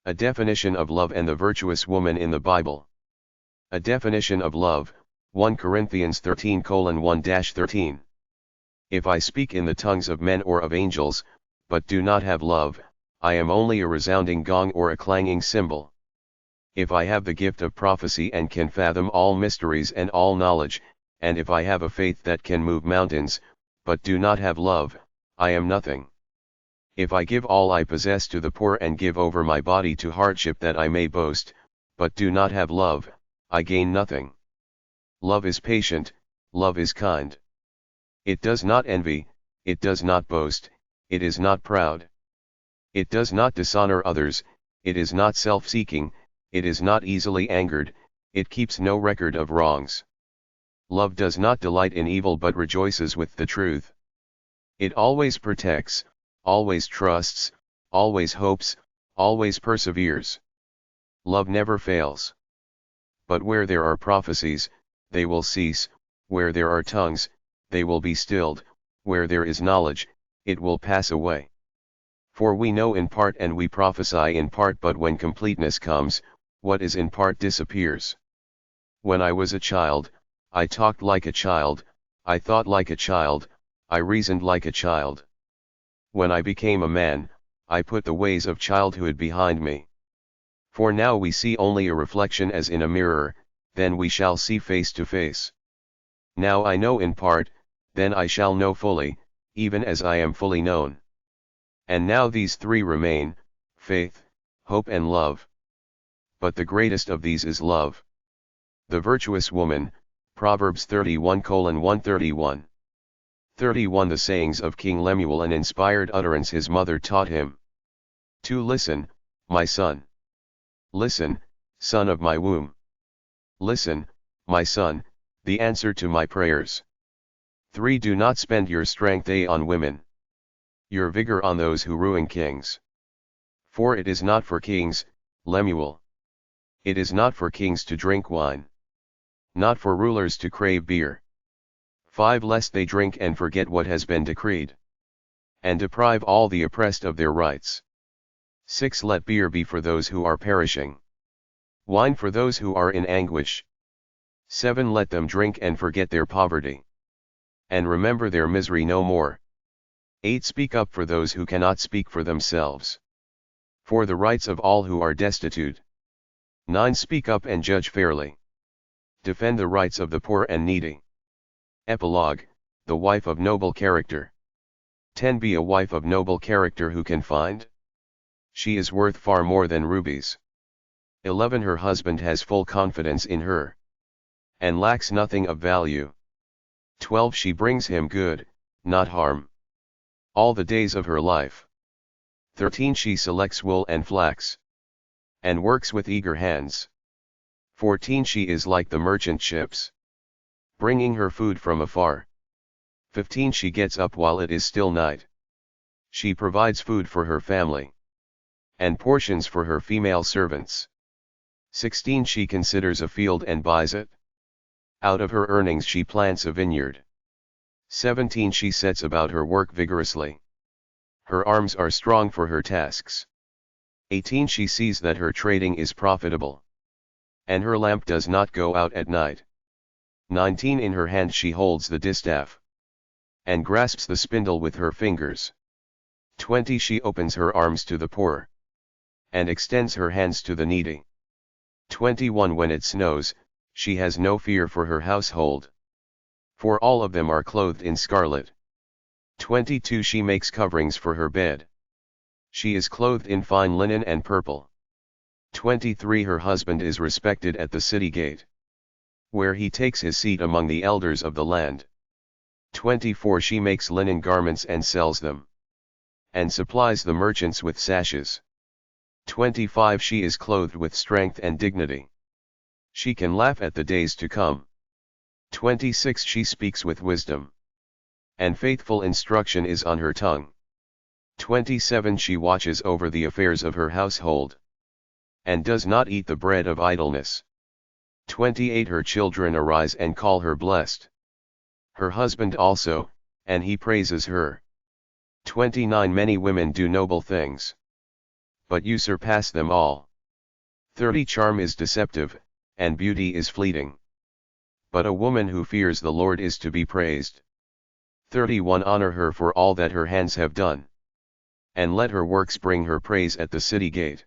A definition of love and the virtuous woman in the Bible. A definition of love, 1 Corinthians 13:1-13. If I speak in the tongues of men or of angels, but do not have love, I am only a resounding gong or a clanging cymbal. If I have the gift of prophecy and can fathom all mysteries and all knowledge, and if I have a faith that can move mountains, but do not have love, I am nothing. If I give all I possess to the poor and give over my body to hardship that I may boast, but do not have love, I gain nothing. Love is patient, love is kind. It does not envy, it does not boast, it is not proud. It does not dishonor others, it is not self-seeking, it is not easily angered, it keeps no record of wrongs. Love does not delight in evil but rejoices with the truth. It always protects, always trusts, always hopes, always perseveres. Love never fails. But where there are prophecies, they will cease, where there are tongues, they will be stilled, where there is knowledge, it will pass away. For we know in part and we prophesy in part, but when completeness comes, what is in part disappears. When I was a child, I talked like a child, I thought like a child, I reasoned like a child. When I became a man, I put the ways of childhood behind me. For now we see only a reflection as in a mirror, then we shall see face to face. Now I know in part, then I shall know fully, even as I am fully known. And now these three remain, faith, hope and love. But the greatest of these is love. The virtuous woman, Proverbs 31:131. 31 The sayings of King Lemuel, an inspired utterance his mother taught him. 2 Listen, my son. Listen, son of my womb. Listen, my son, the answer to my prayers. 3 Do not spend your strength on women, your vigor on those who ruin kings. For it is not for kings, Lemuel. It is not for kings to drink wine. Not for rulers to crave beer. 5 Lest they drink and forget what has been decreed, and deprive all the oppressed of their rights. 6 Let beer be for those who are perishing, wine for those who are in anguish. 7 Let them drink and forget their poverty, and remember their misery no more. 8 Speak up for those who cannot speak for themselves, for the rights of all who are destitute. 9 Speak up and judge fairly. Defend the rights of the poor and needy. Epilogue, the wife of noble character. 10 Be a wife of noble character who can find. She is worth far more than rubies. 11 Her husband has full confidence in her, and lacks nothing of value. 12 She brings him good, not harm, all the days of her life. 13 She selects wool and flax, and works with eager hands. 14 She is like the merchant ships, bringing her food from afar. 15 She gets up while it is still night. She provides food for her family, and portions for her female servants. 16 She considers a field and buys it. Out of her earnings she plants a vineyard. 17 She sets about her work vigorously. Her arms are strong for her tasks. 18 She sees that her trading is profitable, and her lamp does not go out at night. 19 In her hand she holds the distaff, and grasps the spindle with her fingers. 20 She opens her arms to the poor, and extends her hands to the needy. 21 When it snows, she has no fear for her household, for all of them are clothed in scarlet. 22 She makes coverings for her bed. She is clothed in fine linen and purple. 23 Her husband is respected at the city gate, where he takes his seat among the elders of the land. 24 She makes linen garments and sells them, and supplies the merchants with sashes. 25 She is clothed with strength and dignity. She can laugh at the days to come. 26 She speaks with wisdom, and faithful instruction is on her tongue. 27 She watches over the affairs of her household, and does not eat the bread of idleness. 28 Her children arise and call her blessed. Her husband also, and he praises her. 29 Many women do noble things, but you surpass them all. 30 Charm is deceptive, and beauty is fleeting. But a woman who fears the Lord is to be praised. 31 Honor her for all that her hands have done. And let her works bring her praise at the city gate.